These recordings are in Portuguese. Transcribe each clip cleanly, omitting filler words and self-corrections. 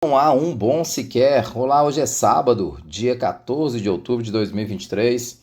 Não há um bom sequer. Olá, hoje é sábado, dia 14 de outubro de 2023.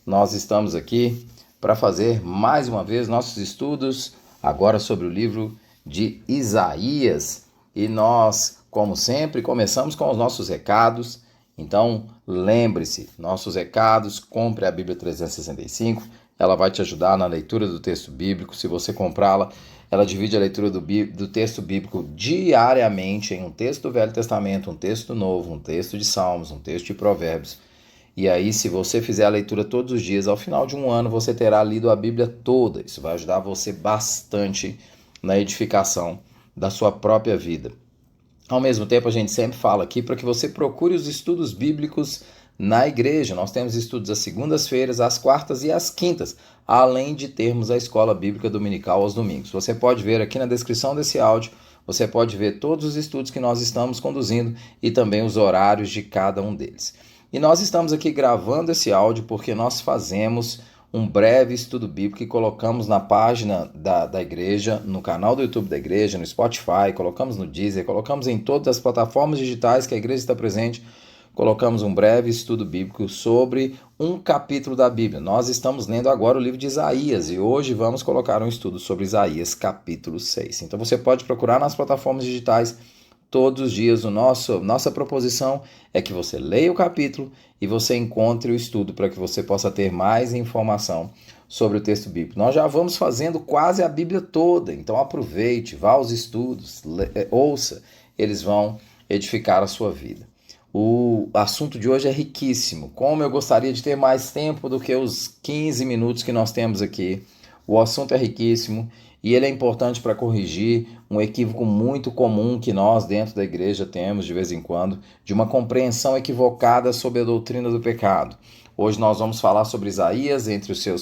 Nós estamos aqui para fazer mais uma vez nossos estudos, agora sobre o livro de Isaías. E nós, como sempre, começamos com os nossos recados. Então, lembre-se, nossos recados, compre a Bíblia 365. Ela vai te ajudar na leitura do texto bíblico. Se você comprá-la, ela divide a leitura do texto bíblico diariamente em um texto do Velho Testamento, um texto novo, um texto de Salmos, um texto de Provérbios. E aí, se você fizer a leitura todos os dias, ao final de um ano, você terá lido a Bíblia toda. Isso vai ajudar você bastante na edificação da sua própria vida. Ao mesmo tempo, a gente sempre fala aqui para que você procure os estudos bíblicos na igreja. Nós temos estudos às segundas-feiras, às quartas e às quintas, além de termos a escola bíblica dominical aos domingos. Você pode ver aqui na descrição desse áudio, você pode ver todos os estudos que nós estamos conduzindo e também os horários de cada um deles. E nós estamos aqui gravando esse áudio porque nós fazemos um breve estudo bíblico e colocamos na página da igreja, no canal do YouTube da igreja, no Spotify, colocamos no Deezer, colocamos em todas as plataformas digitais que a igreja está presente, colocamos um breve estudo bíblico sobre um capítulo da Bíblia. Nós estamos lendo agora o livro de Isaías e hoje vamos colocar um estudo sobre Isaías capítulo 6. Então você pode procurar nas plataformas digitais todos os dias. Nossa proposição é que você leia o capítulo e você encontre o estudo para que você possa ter mais informação sobre o texto bíblico. Nós já vamos fazendo quase a Bíblia toda, então aproveite, vá aos estudos, ouça, eles vão edificar a sua vida. O assunto de hoje é riquíssimo. Como eu gostaria de ter mais tempo do que os 15 minutos que nós temos aqui. O assunto é riquíssimo e ele é importante para corrigir um equívoco muito comum que nós dentro da igreja temos de vez em quando, de uma compreensão equivocada sobre a doutrina do pecado. Hoje nós vamos falar sobre Isaías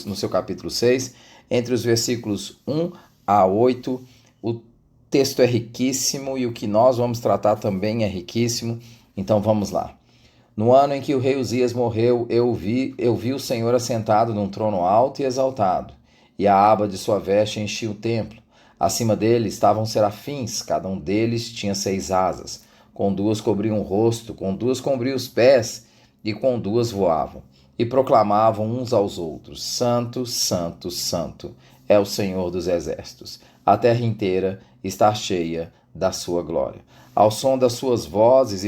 no seu capítulo 6, entre os versículos 1 a 8. O texto é riquíssimo e o que nós vamos tratar também é riquíssimo. Então vamos lá. No ano em que o rei Uzias morreu, eu vi o Senhor assentado num trono alto e exaltado, e a aba de sua veste enchia o templo. Acima dele estavam serafins, cada um deles tinha 6 asas. Com 2 cobriam o rosto, com 2 cobriam os pés, e com 2 voavam. E proclamavam uns aos outros: Santo, Santo, Santo é o Senhor dos exércitos. A terra inteira está cheia da sua glória. Ao som das suas vozes e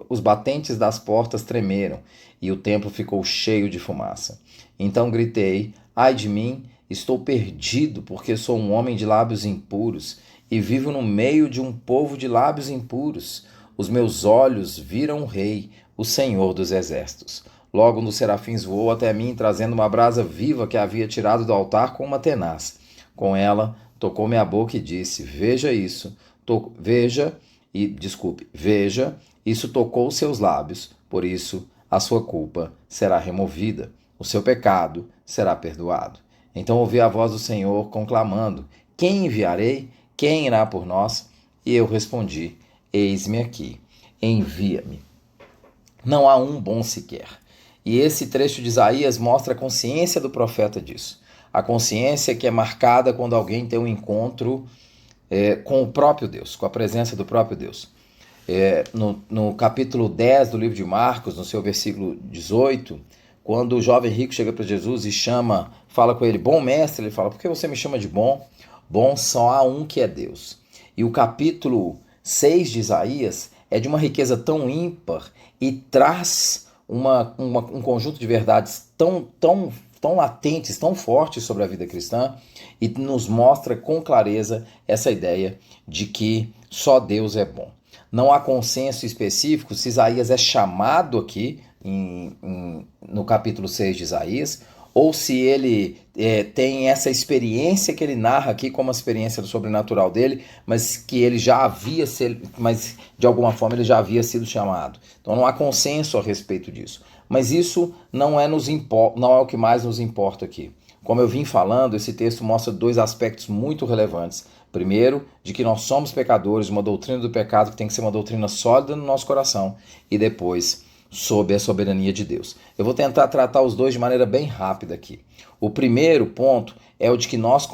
os batentes das portas tremeram, e o templo ficou cheio de fumaça. Então gritei: ai de mim, estou perdido, porque sou um homem de lábios impuros, e vivo no meio de um povo de lábios impuros. Os meus olhos viram o Rei, o Senhor dos exércitos. Logo um dos serafins voou até mim, trazendo uma brasa viva que havia tirado do altar com uma tenaz. Com ela, tocou minha boca e disse: veja, isso tocou seus lábios, por isso a sua culpa será removida, o seu pecado será perdoado. Então ouvi a voz do Senhor conclamando: quem enviarei? Quem irá por nós? E eu respondi: eis-me aqui, envia-me. Não há um bom sequer. E esse trecho de Isaías mostra a consciência do profeta disso. A consciência que é marcada quando alguém tem um encontro com o próprio Deus, com a presença do próprio Deus. No capítulo 10 do livro de Marcos, no seu versículo 18, quando o jovem rico chega para Jesus e fala com ele: bom mestre, ele fala: por que você me chama de bom? Bom só há um que é Deus. E o capítulo 6 de Isaías é de uma riqueza tão ímpar e traz um conjunto de verdades tão latentes, tão fortes sobre a vida cristã, e nos mostra com clareza essa ideia de que só Deus é bom. Não há consenso específico se Isaías é chamado aqui no capítulo 6 de Isaías, ou se ele tem essa experiência que ele narra aqui como a experiência do sobrenatural dele, mas de alguma forma ele já havia sido chamado. Então não há consenso a respeito disso. Mas isso não é o que mais nos importa aqui. Como eu vim falando, esse texto mostra 2 aspectos muito relevantes. Primeiro, de que nós somos pecadores, uma doutrina do pecado que tem que ser uma doutrina sólida no nosso coração. E depois, sob a soberania de Deus. Eu vou tentar tratar os dois de maneira bem rápida aqui. O primeiro ponto é o de que nós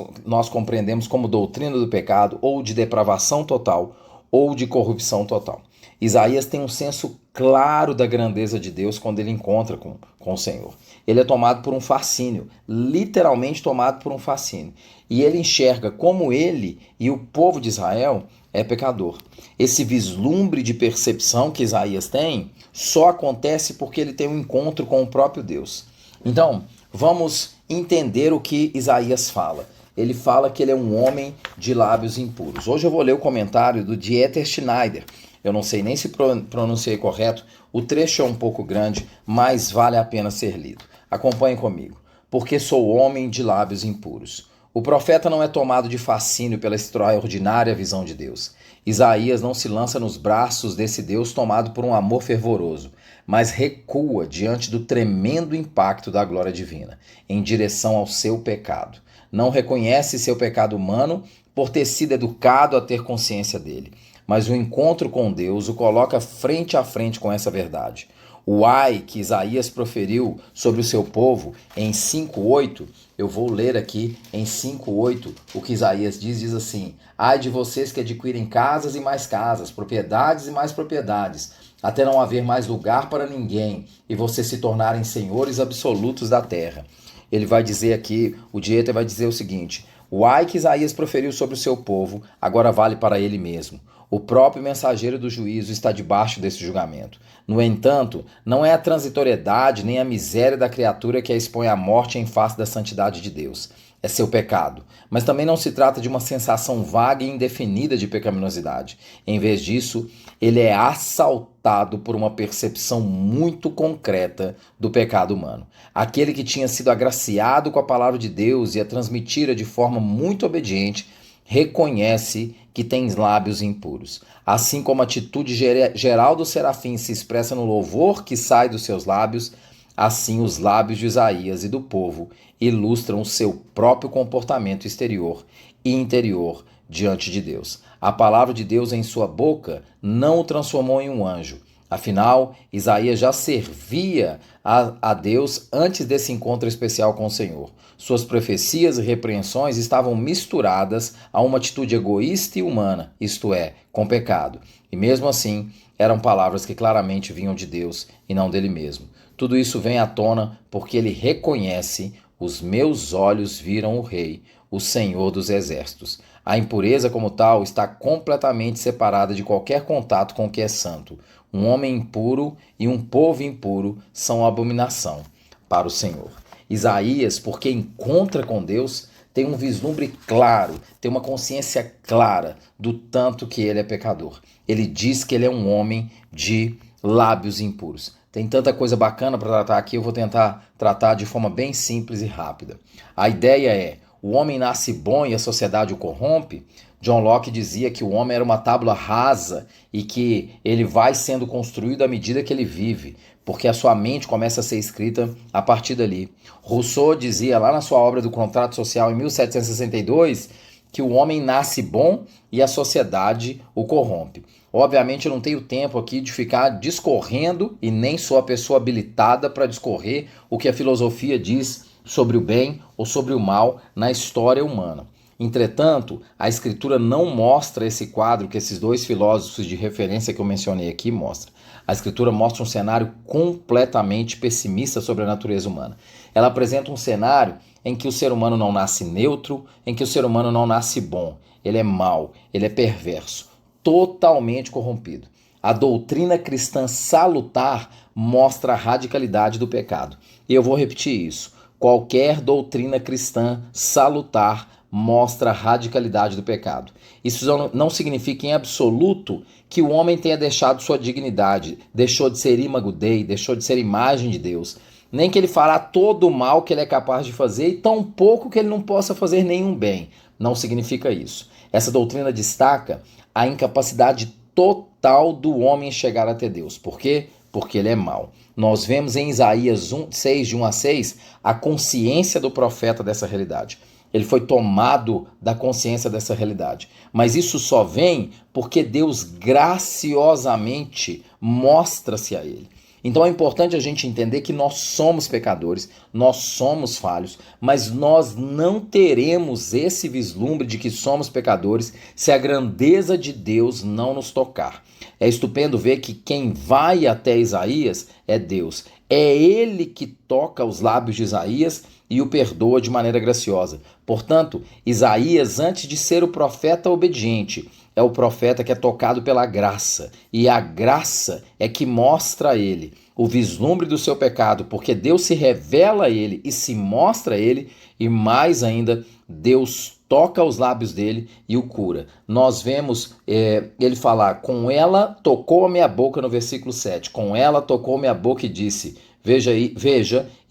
compreendemos como doutrina do pecado ou de depravação total ou de corrupção total. Isaías tem um senso claro da grandeza de Deus quando ele encontra com o Senhor. Ele é tomado por um fascínio, literalmente tomado por um fascínio. E ele enxerga como ele e o povo de Israel é pecador. Esse vislumbre de percepção que Isaías tem só acontece porque ele tem um encontro com o próprio Deus. Então, vamos entender o que Isaías fala. Ele fala que ele é um homem de lábios impuros. Hoje eu vou ler o comentário do Dieter Schneider. Eu não sei nem se pronunciei correto, o trecho é um pouco grande, mas vale a pena ser lido. Acompanhe comigo. Porque sou homem de lábios impuros. O profeta não é tomado de fascínio pela extraordinária visão de Deus. Isaías não se lança nos braços desse Deus tomado por um amor fervoroso, mas recua diante do tremendo impacto da glória divina, em direção ao seu pecado. Não reconhece seu pecado humano por ter sido educado a ter consciência dele, mas o encontro com Deus o coloca frente a frente com essa verdade. O ai que Isaías proferiu sobre o seu povo em 5:8, eu vou ler aqui em 5:8 o que Isaías diz assim: ai de vocês que adquirem casas e mais casas, propriedades e mais propriedades, até não haver mais lugar para ninguém e vocês se tornarem senhores absolutos da terra. Ele vai dizer aqui, o Dieter vai dizer o seguinte: o ai que Isaías proferiu sobre o seu povo agora vale para ele mesmo. O próprio mensageiro do juízo está debaixo desse julgamento. No entanto, não é a transitoriedade nem a miséria da criatura que a expõe à morte em face da santidade de Deus. É seu pecado. Mas também não se trata de uma sensação vaga e indefinida de pecaminosidade. Em vez disso, ele é assaltado por uma percepção muito concreta do pecado humano. Aquele que tinha sido agraciado com a palavra de Deus e a transmitira de forma muito obediente, reconhece que tem lábios impuros. Assim como a atitude geral dos serafins se expressa no louvor que sai dos seus lábios, assim os lábios de Isaías e do povo ilustram o seu próprio comportamento exterior e interior diante de Deus. A palavra de Deus em sua boca não o transformou em um anjo. Afinal, Isaías já servia a Deus antes desse encontro especial com o Senhor. Suas profecias e repreensões estavam misturadas a uma atitude egoísta e humana, isto é, com pecado. E mesmo assim, eram palavras que claramente vinham de Deus e não dele mesmo. Tudo isso vem à tona porque ele reconhece: os meus olhos viram o Rei, o Senhor dos Exércitos. A impureza como tal está completamente separada de qualquer contato com o que é santo. Um homem impuro e um povo impuro são abominação para o Senhor. Isaías, porque encontra com Deus, tem um vislumbre claro, tem uma consciência clara do tanto que ele é pecador. Ele diz que ele é um homem de lábios impuros. Tem tanta coisa bacana para tratar aqui, eu vou tentar tratar de forma bem simples e rápida. A ideia é: o homem nasce bom e a sociedade o corrompe? John Locke dizia que o homem era uma tábua rasa e que ele vai sendo construído à medida que ele vive, porque a sua mente começa a ser escrita a partir dali. Rousseau dizia lá na sua obra do Contrato Social, em 1762, que o homem nasce bom e a sociedade o corrompe. Obviamente eu não tenho tempo aqui de ficar discorrendo e nem sou a pessoa habilitada para discorrer o que a filosofia diz sobre o bem ou sobre o mal na história humana. Entretanto, a escritura não mostra esse quadro que esses dois filósofos de referência que eu mencionei aqui mostram. A escritura mostra um cenário completamente pessimista sobre a natureza humana. Ela apresenta um cenário em que o ser humano não nasce neutro, em que o ser humano não nasce bom. Ele é mau, ele é perverso, totalmente corrompido. A doutrina cristã salutar mostra a radicalidade do pecado. E eu vou repetir isso. Qualquer doutrina cristã salutar mostra a radicalidade do pecado. Isso não significa em absoluto que o homem tenha deixado sua dignidade, deixou de ser imago Dei, deixou de ser imagem de Deus, nem que ele fará todo o mal que ele é capaz de fazer e tão pouco que ele não possa fazer nenhum bem. Não significa isso. Essa doutrina destaca a incapacidade total do homem chegar até Deus. Por quê? Porque ele é mau. Nós vemos em Isaías 6, de 1 a 6, a consciência do profeta dessa realidade. Ele foi tomado da consciência dessa realidade. Mas isso só vem porque Deus graciosamente mostra-se a ele. Então é importante a gente entender que nós somos pecadores, nós somos falhos, mas nós não teremos esse vislumbre de que somos pecadores se a grandeza de Deus não nos tocar. É estupendo ver que quem vai até Isaías é Deus. É ele que toca os lábios de Isaías e o perdoa de maneira graciosa. Portanto, Isaías, antes de ser o profeta obediente, é o profeta que é tocado pela graça. E a graça é que mostra a ele o vislumbre do seu pecado, porque Deus se revela a ele e se mostra a ele, e mais ainda, Deus toca os lábios dele e o cura. Nós vemos ele falar, com ela tocou a minha boca no versículo 7. Com ela tocou minha boca e disse, veja,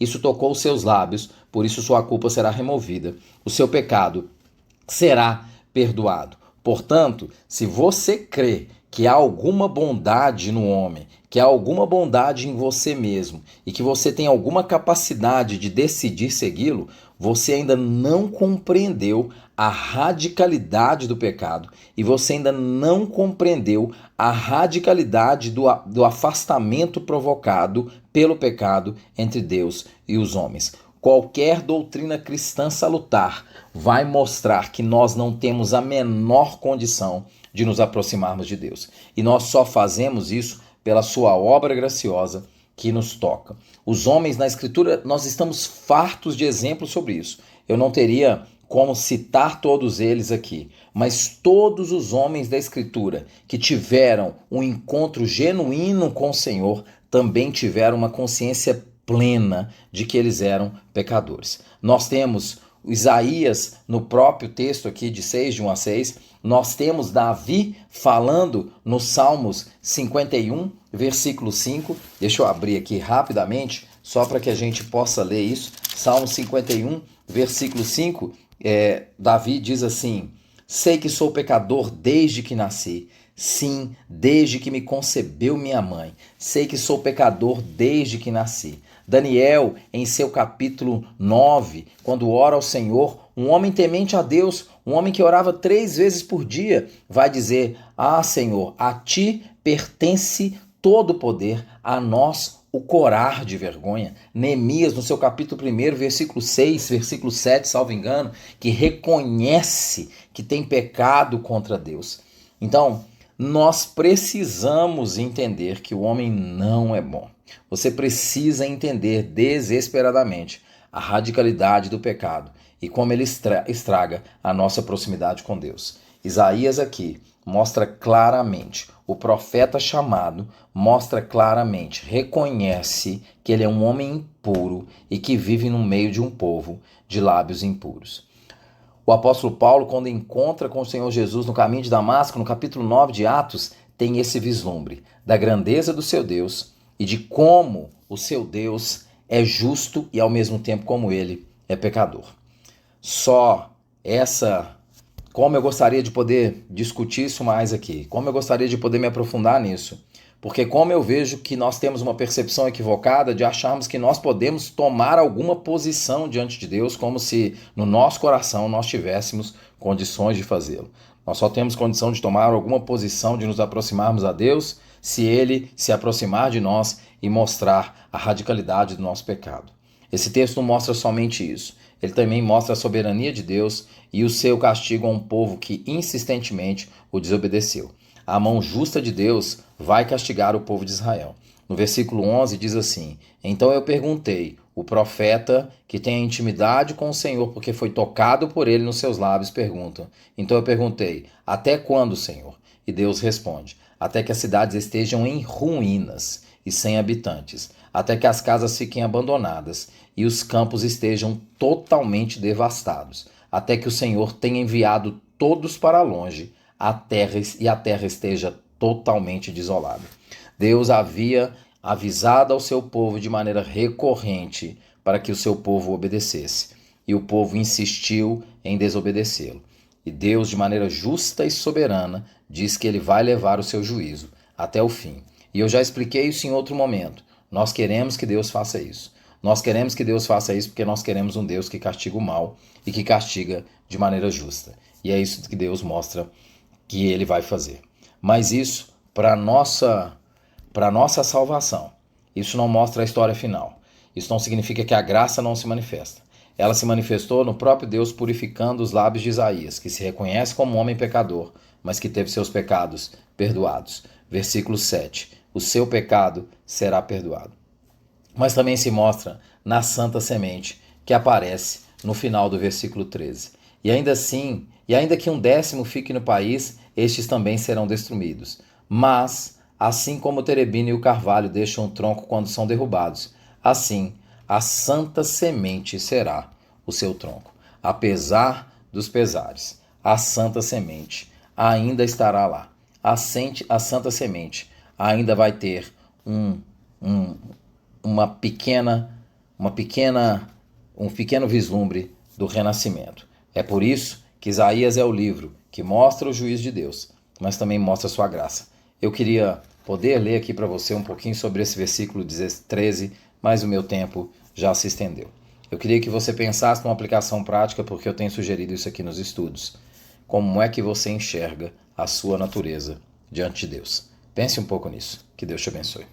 isso tocou os seus lábios, por isso sua culpa será removida. O seu pecado será perdoado. Portanto, se você crê que há alguma bondade no homem, que há alguma bondade em você mesmo e que você tem alguma capacidade de decidir segui-lo, você ainda não compreendeu a radicalidade do pecado e você ainda não compreendeu a radicalidade do afastamento provocado pelo pecado entre Deus e os homens. Qualquer doutrina cristã salutar vai mostrar que nós não temos a menor condição de nos aproximarmos de Deus. E nós só fazemos isso pela sua obra graciosa que nos toca. Os homens na Escritura, nós estamos fartos de exemplos sobre isso. Eu não teria como citar todos eles aqui, mas todos os homens da Escritura que tiveram um encontro genuíno com o Senhor também tiveram uma consciência plena de que eles eram pecadores. Nós temos Isaías no próprio texto aqui de 6, de 1 a 6, nós temos Davi falando no Salmos 51, versículo 5, deixa eu abrir aqui rapidamente, só para que a gente possa ler isso, Salmo 51, versículo 5, Davi diz assim, sei que sou pecador desde que nasci, sim, desde que me concebeu minha mãe, sei que sou pecador desde que nasci. Daniel, em seu capítulo 9, quando ora ao Senhor, um homem temente a Deus, um homem que orava 3 vezes por dia, vai dizer, Senhor, a ti pertence todo o poder, a nós o corar de vergonha. Neemias, no seu capítulo 1, versículo 6, versículo 7, salvo engano, que reconhece que tem pecado contra Deus. Então, nós precisamos entender que o homem não é bom. Você precisa entender desesperadamente a radicalidade do pecado e como ele estraga a nossa proximidade com Deus. Isaías aqui mostra claramente, o profeta chamado mostra claramente, reconhece que ele é um homem impuro e que vive no meio de um povo de lábios impuros. O apóstolo Paulo, quando encontra com o Senhor Jesus no caminho de Damasco, no capítulo 9 de Atos, tem esse vislumbre da grandeza do seu Deus e de como o seu Deus é justo e ao mesmo tempo como ele é pecador. Como eu gostaria de poder discutir isso mais aqui, como eu gostaria de poder me aprofundar nisso, porque como eu vejo que nós temos uma percepção equivocada de acharmos que nós podemos tomar alguma posição diante de Deus como se no nosso coração nós tivéssemos condições de fazê-lo. Nós só temos condição de tomar alguma posição de nos aproximarmos a Deus se Ele se aproximar de nós e mostrar a radicalidade do nosso pecado. Esse texto não mostra somente isso. Ele também mostra a soberania de Deus e o seu castigo a um povo que insistentemente o desobedeceu. A mão justa de Deus vai castigar o povo de Israel. No versículo 11 diz assim, então eu perguntei, o profeta que tem a intimidade com o Senhor porque foi tocado por ele nos seus lábios pergunta. Então eu perguntei, até quando, Senhor? E Deus responde, até que as cidades estejam em ruínas e sem habitantes, até que as casas fiquem abandonadas e os campos estejam totalmente devastados, até que o Senhor tenha enviado todos para longe, a terra esteja totalmente desolada. Deus havia avisado ao seu povo de maneira recorrente para que o seu povo obedecesse, e o povo insistiu em desobedecê-lo. E Deus, de maneira justa e soberana, diz que ele vai levar o seu juízo até o fim. E eu já expliquei isso em outro momento. Nós queremos que Deus faça isso. Nós queremos que Deus faça isso porque nós queremos um Deus que castiga o mal e que castiga de maneira justa. E é isso que Deus mostra que ele vai fazer. Mas isso, para nossa salvação, isso não mostra a história final. Isso não significa que a graça não se manifesta. Ela se manifestou no próprio Deus purificando os lábios de Isaías, que se reconhece como um homem pecador, mas que teve seus pecados perdoados. Versículo 7. O seu pecado será perdoado. Mas também se mostra na santa semente, que aparece no final do versículo 13. E ainda assim, ainda que 1/10 fique no país, estes também serão destruídos. Mas, assim como o terebinho e o carvalho deixam o tronco quando são derrubados, assim a santa semente será o seu tronco. Apesar dos pesares, a santa semente ainda estará lá. A santa semente ainda vai ter um pequeno vislumbre do renascimento. É por isso que Isaías é o livro que mostra o juízo de Deus, mas também mostra a sua graça. Eu queria poder ler aqui para você um pouquinho sobre esse versículo 13, mas o meu tempo já se estendeu. Eu queria que você pensasse numa aplicação prática, porque eu tenho sugerido isso aqui nos estudos. Como é que você enxerga a sua natureza diante de Deus? Pense um pouco nisso. Que Deus te abençoe.